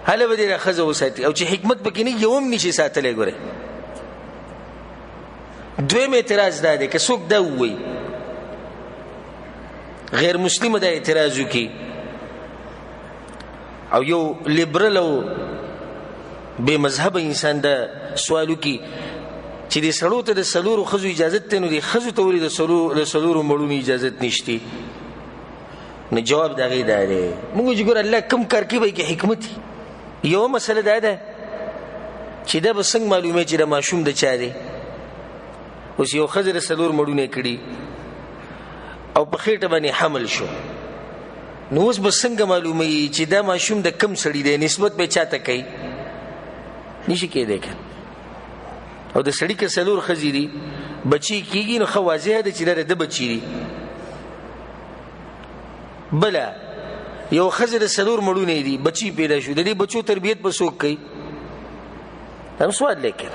A: حاله به دې خزه وساتي او چې حکمت پکې نه یوم نشي ساتلې ګوره دویم اعتراض دا دی که څوک دا وایي غیر مسلم دا اعتراض وکي او یو لیبرل او بے مذهب انسان دا سوالو کی چې د سړو ته د سلورو خزو اجازه ته نو د خزو ته ولې د سلورو مړونو اجازه نشتی نو جواب دا غي دی موږ جوړ الله کم کار کوي کې حکمت یو مسله ده چې دا به څنګه معلومه چې د ماشوم د چا دی اوس یو خزر سلور مړونه کړي او په خېټه باندې حمل شو نو اوس به څنګه معلومه چې دا ماشوم د کم سړی دی نسبت به چاته کوي نشي کېدای او د سړی کې سلور خزي دي بچي کېږي نو خوازه ده چې د بچي دي بلا یو خزر سلور مړونه دي بچي پیدا شو د دې بچو تربيت به څوک کوي هم سوال لیکل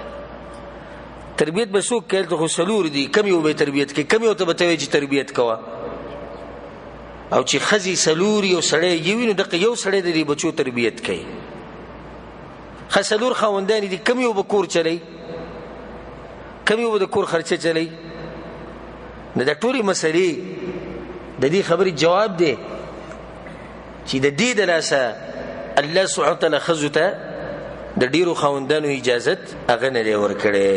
A: تربيت به څوک کوي ته سلور دي کم یو به تربيت کوي کم یو ته به چې تربيت کوا او چې خزي سلور یو سړی یوینو دغه یو سړی د دې بچو تربيت کوي خسلور خوندان دي کم یو به کور چلی کم یو به د کور خرچه چلی نه د ټولي مسلې د دې خبرې جواب دی چې د دې د لاسه الله سبحانه وتعالى خزته د ډیرو خوندانو اجازه هغه نه ورکړي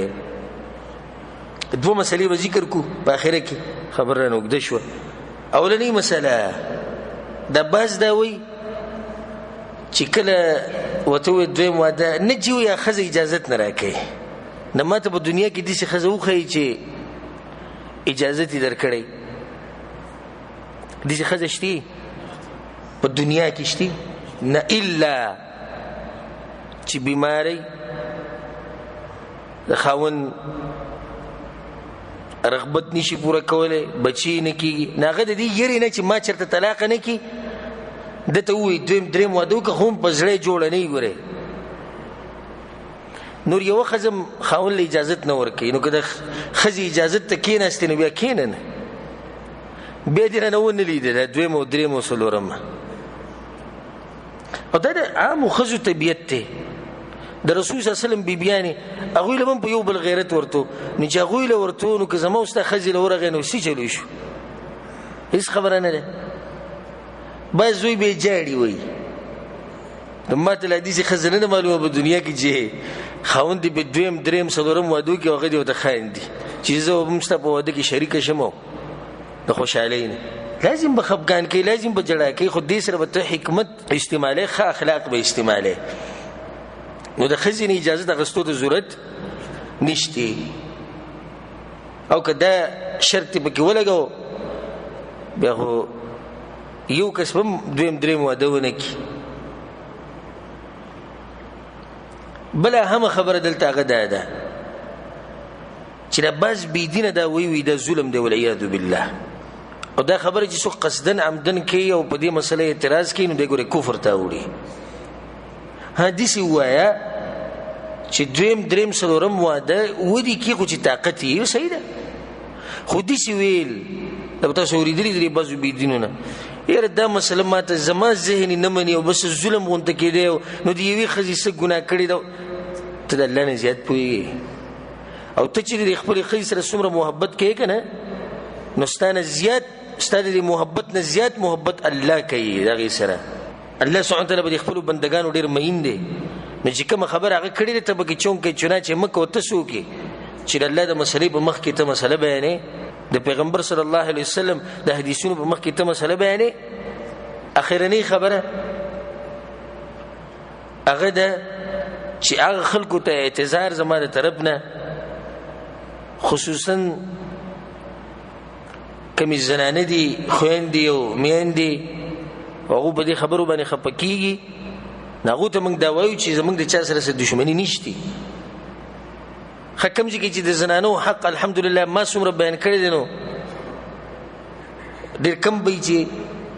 A: دوه مسلې به ذکر کو په اخره کې خبره نه وګد شو اولنی مسله د باز دا وی چې کله وته دوی ماده نه جیو یا خزه اجازه نه راکې نه ماته په دنیا کې دې خزه وخی چې اجازه دې درکړي دې خزه شتي په دنیا کې شتي نه الا چې بیماری د خاون رغبت نشي پوره کوله بچی نه کیږي ناغه د دې یری نه چې ما چرته طلاق نه کی دته وې دویم دریم وادو که هم پزړې جوړ نه ګوره نور یو خزم خاون له اجازه نه ورکې نو کده خزي اجازه ته کیناست نو بیا کینن به دې نه ونه لیدل دویم او دریم وسلورم او دا عام خزو طبيعت ته د رسول صلی الله علیه وسلم بیبیانی هغه له په یو بل غیرت ورته نه چې هغه له ورته نو که زما واست خزل ورغه نو سی چلو شو هیڅ خبره نه ده باز زوی به جاړي وای د ماته له دې خزنه نه معلومه په دنیا کې چې خاوند به دویم دریم سلورم وادو کې هغه دی ته خاين دي چې زه هم ست په واده کې شریک شمو د خوشالۍ نه لازم بخفقان کې لازم بجړه کې خو دې سره به حکمت استعماله ښه اخلاق به استعماله نو د خزینه اجازه د غستو ته ضرورت نشته او کدا شرط به کې ولګو بیا یو کس هم دویم دریم واده ونه کی بل هم خبره دلته غدا ده چې د باز بی دینه دا وی دا ظلم دی والعیاذ بالله او دا خبره چې څوک قصدن عمدن کوي او په دې مسله اعتراض کوي نو دی ګوره کفر ته وړي. حدیث وایا چې دریم څلورم واده ودی کې خو چې طاقت یې صحیح ده خو دې سی ویل دا تاسو ورېدلې دې بازو بی دینونه یاره دا مسله ماته زما ذهن نه مني او بس ظلم غونته کېده نو دې یوې ښځې څه ګناه کړې ده ته د الله نه زیات پوهېږې او ته چې د خپلې ښځې سره څومره محبت کوې که نه نو ستا د محبت نه زیات محبت الله کوي د هغې سره. الله سبحانه وتعالی به د خپلو بندګانو ډېر مین دی نو چې کومه خبره هغه کړې ده ته به کې چونکې چنانچې مه کوه ته څه وکړې چې د الله د مسلې په مخ کې ته مسله بیانې د پیغمبر صلی الله علیه وسلم د حدیثونو په مخ کې ته مسله بیانې. اخرنۍ خبره هغه ده چې هغه خلکو ته اعتذار زما د طرف نه خصوصا کمی زنانه دي خویندې او میندې هغه په دې خبرو باندې خفه کېږي هغو ته موږ دا وایو چې زموږ د چا سره څه دښمني نشته. ښه کوم ځای کې چې د زنانو حق الحمدلله ما څومره بیان کړی دی نو ډېر کم به چې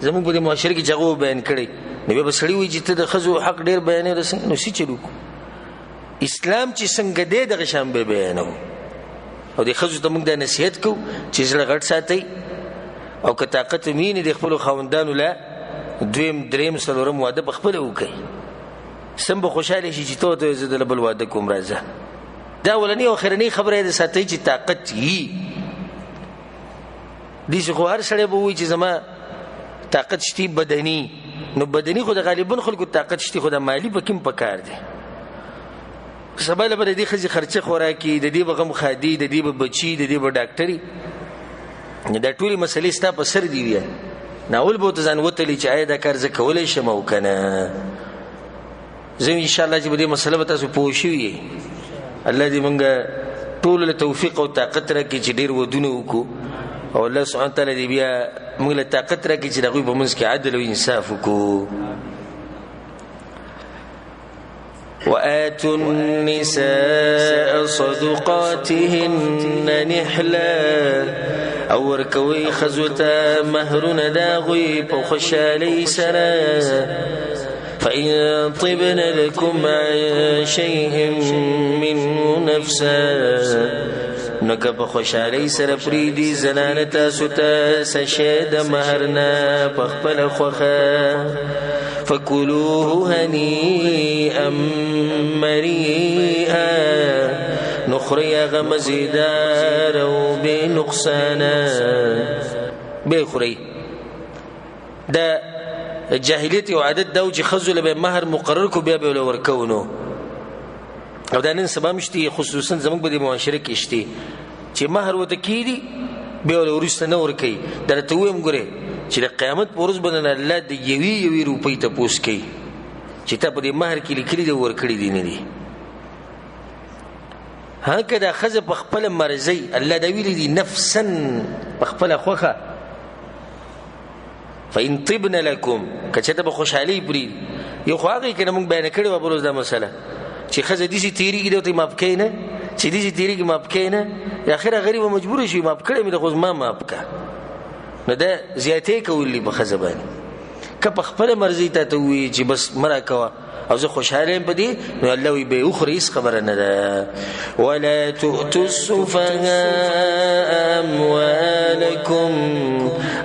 A: زموږ په دې معاشره کې چې هغه بیان کړی نو بیا به سړي وایي چې ته د ښځو حق ډېر بیانوې نو څه چلو اسلام چې څنګه دی دغه شان به بیانوو او د ښځو ته موږ دا نصیحت کوو چې زړه غټ ساتئ او که طاقت مینې د خپلو خاوندانو له دویم دریم څلورم واده په خپله وکړئ سم به خوشحاله شي چې ته ورته زه دله بل واده کوم راځه. دا اولنۍ او اخرنۍ خبره یې د ساتئ چې طاقت یي داسې خو هر سړی به ووایي چې زما طاقت شتي بدني نو بدني خو د غالبا خلکو طاقت شتي خو د مالی په کوم پکار دی سبا له به د دې ښځې خرچه خوراکي د دې به غم خادي د دې به بچي د دې به ډاکټري دا ټولې مسلې ستا په سر دي بیا ناول به ورته ځان وتلي چې آیا دا کار زه کولی شم او که نه. زه انشاءالله چې په دې مسله به تاسو پوه شوي الله دې موږ ټولو له توفیق او طاقت راکړي چې ډېر ودونه وکړو او الله سبحانه وتعالی دې بیا موږ له طاقت راکړي چې د هغوی په منځ کې عدل او انصاف وکړو. وآتوا النساء صدقاتهن نحلا او ورکوي خزوتا مهرون داغوي په خوشالۍ سره فإن طبن لكم عن شيء منه نفسا نو که په خوشالۍ سره پریدي زنانه تاسو ته څه شی د مهرنا په خپله خوښه فکلوه هنیئا مریئا نخری هغه مزیدار او بې نقصانه بیا خورئ. د جاهلیت یو عادت دا و چې ښځو له به مهر مقرر کړو بیا به یې ورکوو نو او دا نن سبا هم شته خصوصا زموږ په دې معاشره کې شته چې مهر ورته کېږي بیا یې وروسته نه ورکوي. دا راته ووایم ګورې چې د قیامت په ورځ باندې الله د یوې روپۍ تپوس کوي چې تا په دې مهر کې لیکلي دي ورکړي دي نه دي. ها که دا ښځه په خپله مرضۍ الله دا ویلي دي نفسا په خپله خوښه فإن طبن لکم که چېرته به خوشحالۍ پرېږدي یو خو هغه یې که نه موږ بیانه کړې وه بل اوس دا مسله چې ښځه داسې تېرېږي دی ورته یې ماف کوې نه چې داسې تېرېږي ماف کوې نه اخره غریب به مجبوره شي ماف کړی مې ده خو زما ماف که نو دا زیاتې کول دي په ښځه باندې که په خپله مرضۍ تا ته ووایي چې بس مه راکوه او زه خوشحاله یم په دې نو الله وایي به یې وخورئ هېڅ خبره نه ده. ولا تؤتوا السفهاء اموالکم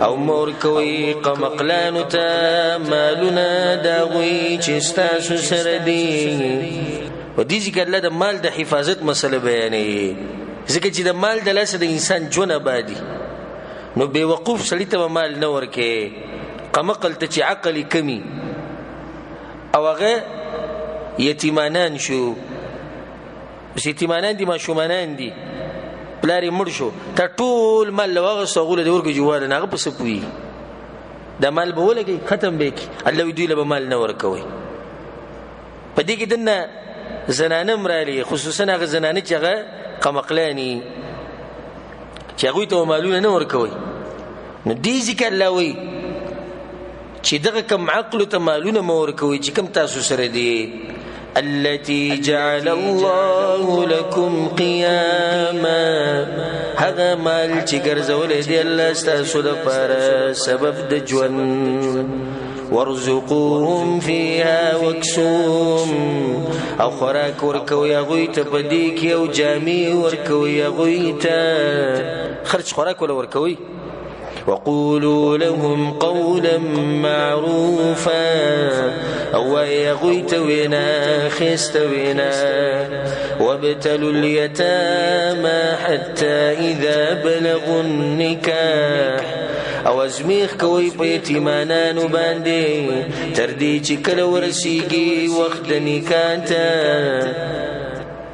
A: او مه ورکوئ قمقلانو ته مالونه د هغوی چې ستاسو سره دي. په دې ځای کې الله د مال د حفاظت مسله بیانوي ځکه چې د مال د لاسه د انسان ژوند ابادي نو بې وقوف سړي ته به مال نه ورکوې قمقل ته چې عقل یې کمي او هغه یتیمانان شو بس یتیمانان دي ماشومانان دي پلار یې مړ شو تا ټول مال له واغېستو هغو له دې ورکړو جواله نه هغه په څه پوهېږي دا مال به ولګوي ختم به یې کړي الله وایي دوی له به مال نه ورکوئ. په دې کې دننه زنانه هم راغلي خصوصا هغه زنانه چې هغه قمقلاني چې هغوی ته مالونه نه ورکوئ نو دې ځکه الله وایي چې دغه کم عقلو ته مالونه مه ورکوئ چې کم تاسو سره دي التي جعل الله لكم قياما هغه مال چې ګرځولې دی الله ستاسو لپاره سبب د ژوند وارزقوهم فيها واكسوهم او خوراک ورکوي هغوی ته په دې کې او جامې ورکوي هغوی ته خرج خوراک ولا ورکوي وقولوا لهم قولا معروفا او هغوی ته وینا ښایسته وینا وابتلوا اليتامى حتى اذا بلغوا النكاح او ازمیخ کوي په یتیمانانو باندې تر دې چې کله ورسیږي وخت د نکاح ته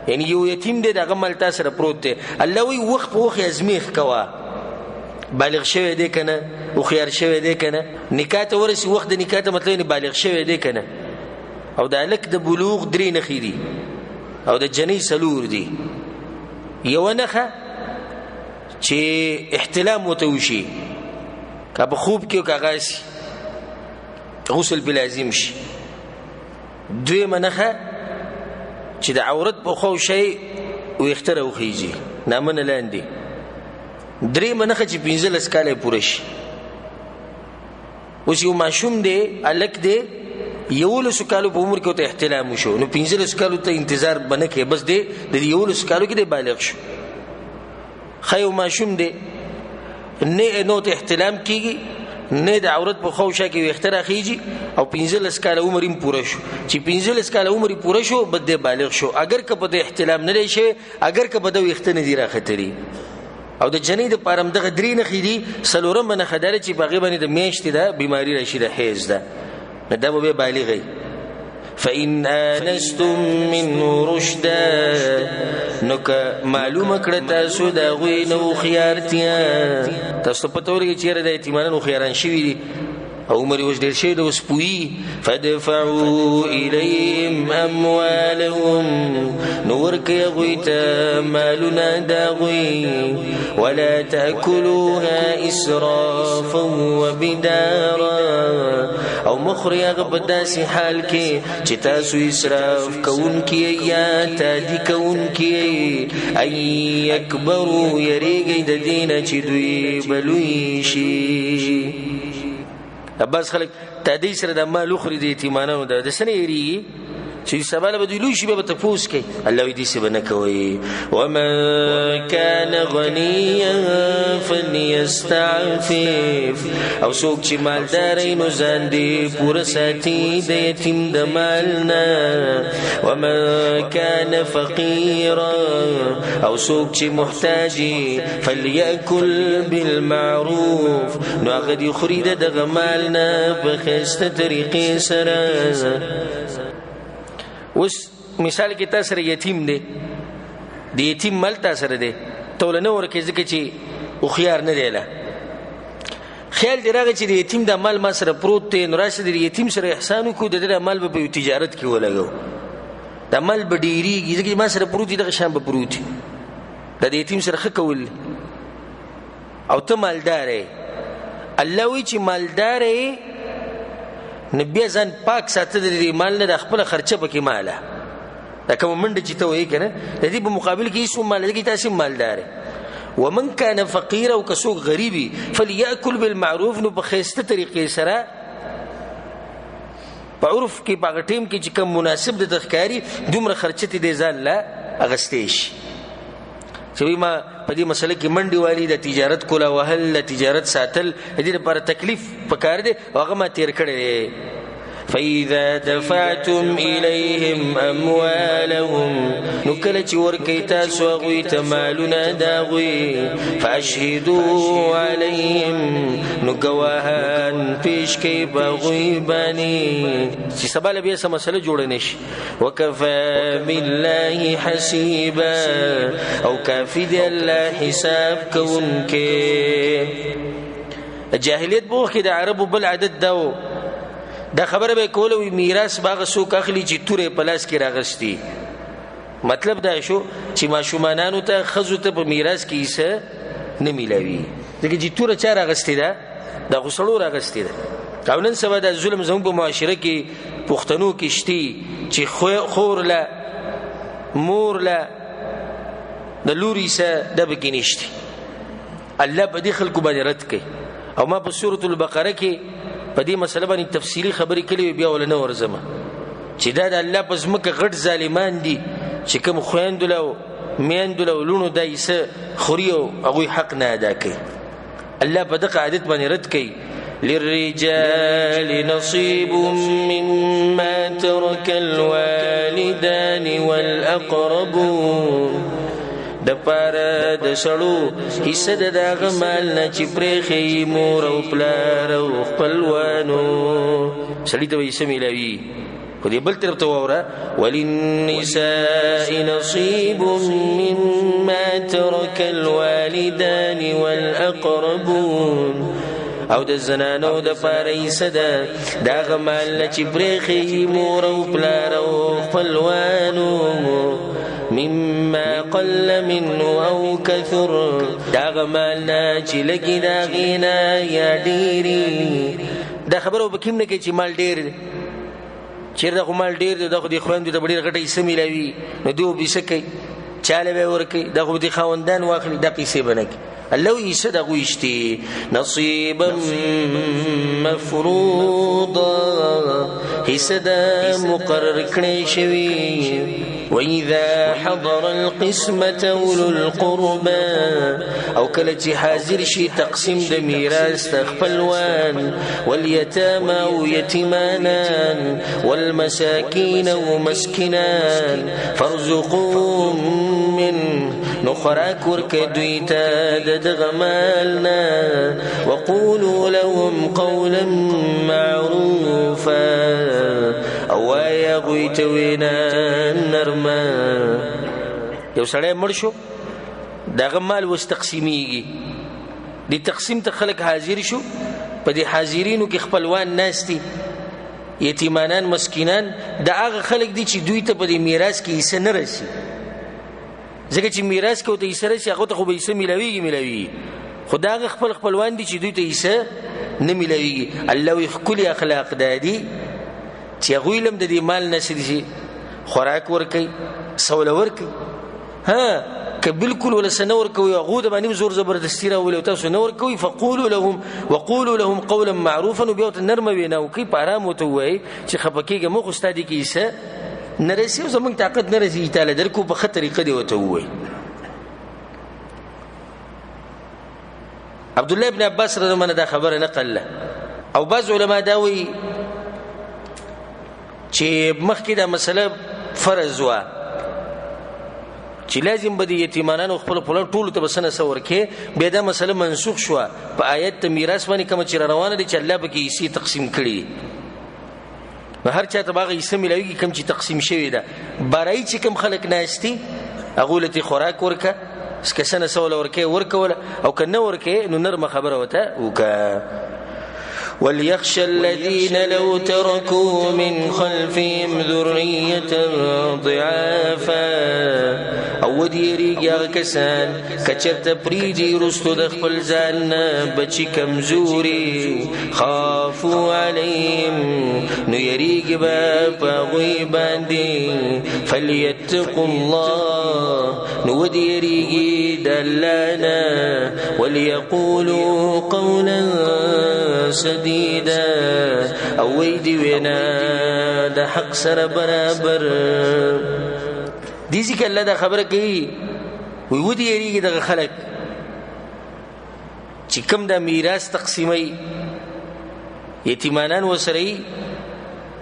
A: یعنی یو یتیم دی دغه مال تاسو سره پروت دی الله وی وخت په وخت ازمیخ کوا بالغ شوی دی کنه او خيار شوی دی کنه نکاح ته ورسی وخت د نکاح ته مطلب بالغ شوی دی کنه او د الک د بلوغ درې نخې دي او د جنې سلور دي یو نخه چې احتلام وتوشي که په خوب کې کاغاسي غسل بلازم شي دوی منخه چې د عورت په خو شي او اختره وخیږي نامنه لاندې درې منخه چې 15 کاله پوره شي اوس یو ماشوم دی الک دی یو کالو په عمر کې ته احتلام شو نو 15 کالو ته انتظار بنه کې بس دی د یو کالو کې دی بالغ شو خیو ماشوم دی نه نو ته احتلام کیږي نه د عورت په خوښه کې اختراع خيږي او 15 کاله عمر یې پوره شو چې 15 کاله عمر یې پوره شو بده بالغ شو اگر که په احتلام نه لشي اگر که بده وختنه دی راختري او د جنې د پارم دغه درې نه خېدي سلورم نه خدای چې باغې باندې د میاشتې ده بیماری راشي د حیض ده نه دا به بالغی فإن آنستم منه رشدا نو که معلومه کړه تاسو دا غوی نو خيارتیا تاسو په تور کې چیرې د یتیمانو خياران شوی دي او عمر وش ډیر شي د وسپوي فدفعوا اليهم اموالهم نور کې غوی ته مالنا دا غوی ولا تاكلوها اسرافا وبدارا او مخري غبداسي حال کې چې تاسو اسراف کوون کې یا تادي کوون کې اي يكبروا يريګي د دین چې دوی بلوي شي بس خلک تادی سره د مال اخري د یتیمانو د سنيري چې سباله به دوی شي به تفوس کوي الله دې څه بنه کوي ومن كان غنيا فليستعفف او څوک چې مالدار نو ځان دې پوره ساتي د یتیم د مالنا ومن كان فقيرا او څوک چې محتاجي فليأكل بالمعروف نو هغه دې خوري دغه مالنا په خسته طریقې سره اوس مثال کې تاسو سره یتیم دی د یتیم مال تاسو سره دی تولنه ورکه ځکه چې او خيار نه دی له خیال دی راغی چې د یتیم د مال ما سره پروت دی نو راشه د یتیم سره احسان کو د مال په تجارت کې ولګو د مال بډيري ځکه ما سره پروت دی د شام په پروت د یتیم سره خکول او ته مالدار الله وی چې مالدار نبی ځان پاک ساته د مال نه د خپل خرچه پکې ماله دا کوم منډه چې ته وایې کنه د دې په مقابل کې هیڅ مال لګي تاسو مالدار ومن كان فقيرا او کسوق غریبي فليأكل بالمعروف نو په خسته طریقې سره په عرف کې په ټیم کې چې کوم مناسب د تخکاری دومره خرچه دې ځان لا اغستېش چې ما په دې مسله کې منډي والی د تجارت کولا وهل تجارت ساتل دې لپاره تکلیف پکار دي هغه ما تیر کړی فإذا دفعتم إليهم أموالهم نكلت وركيتا سوغي تمالنا داغي فأشهدوا عليهم نقواهان فيشكي باغي باني سبالا بيسا مسألة جوڑنش وكفى بالله حسيبا أو كافي دي الله حساب كونك الجاهلية بوخي دا عربو بالعدد داو دا خبره به کوله وی میراث باغ سوک اخلي چې تورې پلاس کې راغستی مطلب دا شو چې ماشومانانو ته خزو ته په میراث کې څه نه ملوي ځکه چې تور چا راغستی دا د غسلو راغستی دا او نن سبا د ظلم زموږ په معاشره کې پښتنو کې شتي چې خور له مور له د لوري سره د بګی نشتی الله په دې خلکو باندې رد کوي او ما په سورۃ البقره کې په دې مسله باندې تفصیلی خبرې کړې بیا ولنه ورزمه چې دا د الله په ځمکه غټ ظالمان دي چې کوم خويندو له میندو له لونو دایسه خوريو هغه حق نه ادا کوي الله په دغه عادت باندې رد کوي للرجال نصيب مما ترك الوالدان والأقربون د پاره د سړو حصہ د دغه مال نه چې پرېخي مور او پلار او خپلوانو سړی ته یې سمېلوي خو دې بل طرف ته ووره وللنساء نصيب مما ترك الوالدان والأقربون او د زنانو د پاره حصہ د دغه مال نه چې پرېخي مور او پلار او خپلوانو مما قل منه او كثر داغه مالنا چې لګي داغینا یا ډيري دا خبرو بکیم نه کې چې مال ډیر چیرته خو مال ډیر دغه د خويندو د ډیر غټي سمېلوي نو دوی بيسکي چاله به ورکي دغه د خوندان واخلي د پیسې بنک الله یې صدق وشتي نصيبا مفروضا حسد مقرر کړی شوی وإذا حضر القسمة أولو القربى أو كلتي حاضر شي تقسيم د ميراث خپلوان واليتامى او يتيمانان والمساكين ومسكنان فارزقوهم من نخراك وركدويتا دغمالنا وقولوا لهم قولا معروفا او يا غويتوينا نرما یو سړی مړ شو دغه مال وس تقسیمیږي د تقسیم ته خلک حاضر شو په دې حاضرینو کې خپلوان ناشتي یتیمانان مسکینان دا هغه خلک دي چې دوی ته په دې میراث کې حصہ نه رسي ځکه چې میراث کې ته حصہ رسي هغه ته خو به حصہ ملوي خدای خپلوان دي چې دوی ته حصہ نه ملوي الله یخکل اخلاق دادي چې غویلم د دې مال نشي خوراک ورکي سوال ورکي ها که بالکل ولا سنور کوي غوده باندې زور زبردستی را ولې تاسو نور کوي فقولوا لهم قولا معروفا وبيوت نرمه ویناو کی پارام وته وای چې خپکیګه مخ استادی کیسه نرسي او زمونږ طاقت نرسي تعالی درکو په خطر طریقه دی وته وای عبد الله ابن عباس رضی الله عنه دا خبره نقل او بعض علما دا وی چې مخکې دا مسله فرض وا چې لازم به د یتیمانو خپل ټول ته بسنه سور کې به دا مسله منسوخ شو په آیت میراث باندې کوم چې روانه دي چې الله به کې یې تقسیم کړي نو هر چا ته باغې یې ملوي کوم چې تقسیم شوی ده برای چې کوم خلک ناشتي هغه لته خوراک ورکه سکسنه سوال ورکول او کنه ورکه نو نرمه خبره وته وکا وليخشى الذين لو تركوا من خلفهم ذرية ضعافا او ديري کسان کچرته پریږي رستو د خپل ځان بچي کمزوري خافوا عليهم نو يريږي په غوي باندې فليتقوا الله نو ديري دلانا وليقولوا قولا سديدا او ويدي وینا د حق سره برابر دي ځکه الله دا خبره کوي وي ودی یریږي د خلک چې کوم د میراث تقسیمي یتیمانان وسري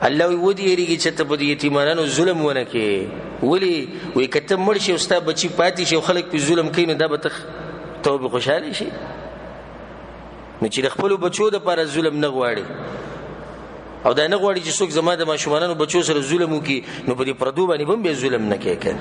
A: الله وي ودی یریږي چې ته په یتیمانانو ظلم ونه کې ولي وي کته مړ شي او ستا بچي پاتې شي خلک په ظلم کوي نو دا به توبه خوشاله شي نو چې خپل بچو د پر ظلم نه غواړي او دا نه غواړي چې څوک زما د ماشومانو بچو سره ظلم وکي نو په دې پردو باندې هم به ظلم نه کوي